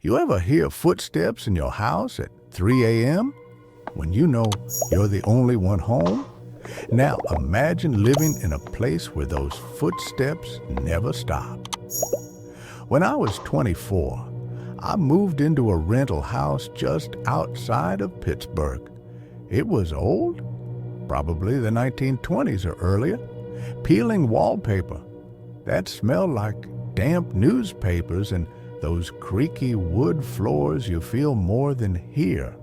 You ever hear footsteps in your house at 3 a.m. when you know you're the only one home? Now imagine living in a place where those footsteps never stop. When I was 24, I moved into a rental house just outside of Pittsburgh. It was old, probably the 1920s or earlier, peeling wallpaper. That smelled like damp newspapers and those creaky wood floors you feel more than hear.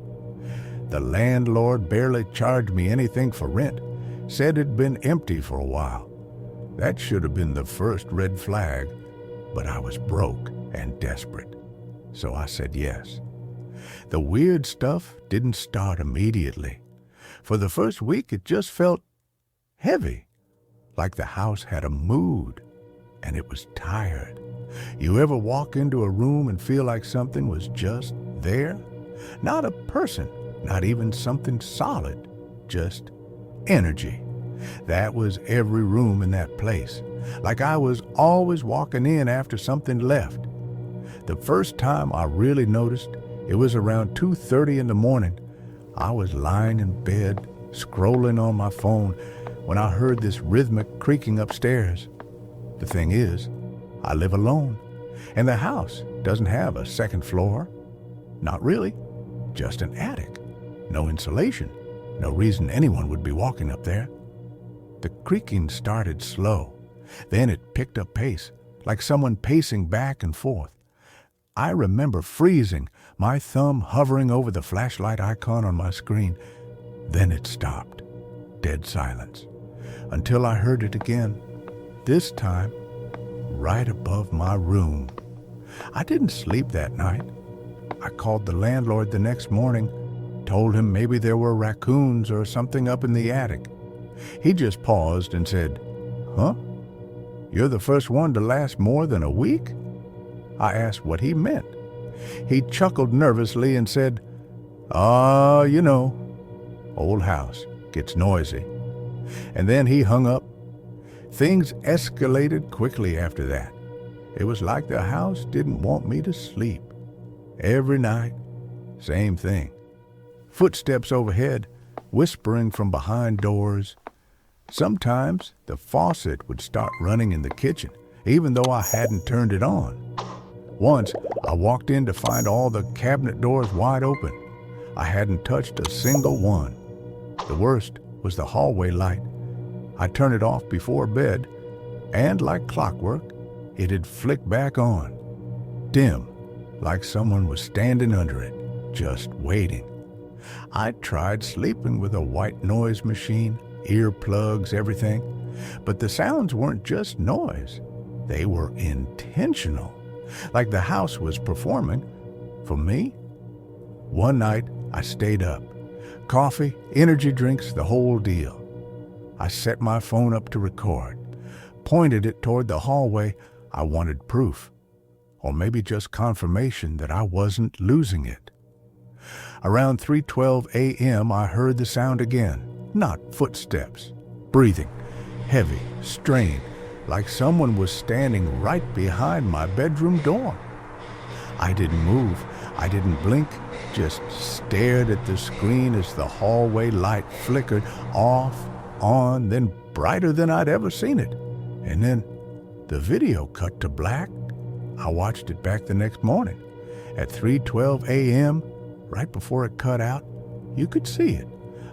The landlord barely charged me anything for rent, said it'd been empty for a while. That should have been the first red flag, but I was broke and desperate, so I said yes. The weird stuff didn't start immediately. For the first week, it just felt heavy, like the house had a mood, and it was tired. You ever walk into a room and feel like something was just there? Not a person, not even something solid, just energy. That was every room in that place, like I was always walking in after something left. The first time I really noticed, it was around 2:30 in the morning. I was lying in bed, scrolling on my phone, when I heard this rhythmic creaking upstairs. The thing is, I live alone, and the house doesn't have a second floor. Not really, just an attic. No insulation, no reason anyone would be walking up there. The creaking started slow, then it picked up pace, like someone pacing back and forth. I remember freezing, my thumb hovering over the flashlight icon on my screen. Then it stopped, dead silence, until I heard it again, this time right above my room. I didn't sleep that night. I called the landlord the next morning, told him maybe there were raccoons or something up in the attic. He just paused and said, "Huh? You're the first one to last more than a week?" I asked what he meant. He chuckled nervously and said, you know, old house, gets noisy." And then he hung up. Things escalated quickly after that. It was like the house didn't want me to sleep. Every night, same thing. Footsteps overhead, whispering from behind doors. Sometimes the faucet would start running in the kitchen, even though I hadn't turned it on. Once, I walked in to find all the cabinet doors wide open. I hadn't touched a single one. The worst was the hallway light. I turned it off before bed, and like clockwork, it had flicked back on. Dim, like someone was standing under it, just waiting. I tried sleeping with a white noise machine, earplugs, everything, but the sounds weren't just noise. They were intentional, like the house was performing for me. One night, I stayed up. Coffee, energy drinks, the whole deal. I set my phone up to record, pointed it toward the hallway. I wanted proof, or maybe just confirmation that I wasn't losing it. Around 3:12 a.m., I heard the sound again. Not footsteps, breathing, heavy, strained, like someone was standing right behind my bedroom door. I didn't move, I didn't blink, just stared at the screen as the hallway light flickered off, on, then brighter than I'd ever seen it. And then the video cut to black. I watched it back the next morning. At 3:12 a.m., right before it cut out, you could see it.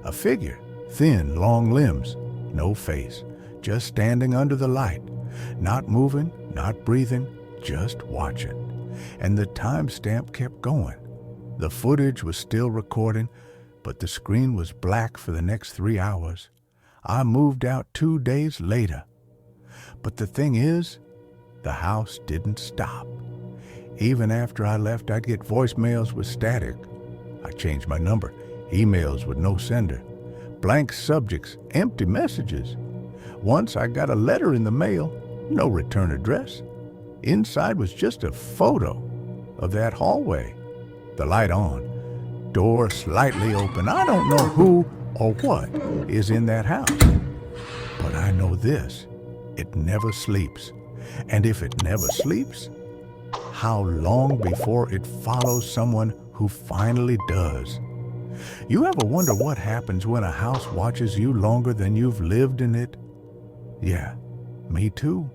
A figure, thin, long limbs, no face, just standing under the light, not moving, not breathing, just watching. And the timestamp kept going. The footage was still recording, but the screen was black for the next 3 hours. I moved out 2 days later. But the thing is, the house didn't stop. Even after I left, I'd get voicemails with static. I changed my number, emails with no sender, blank subjects, empty messages. Once I got a letter in the mail, no return address. Inside was just a photo of that hallway. The light on, door slightly open. I don't know who or what is in that house. But I know this, it never sleeps. And if it never sleeps, how long before it follows someone who finally does. You ever wonder what happens when a house watches you longer than you've lived in it? Yeah, me too.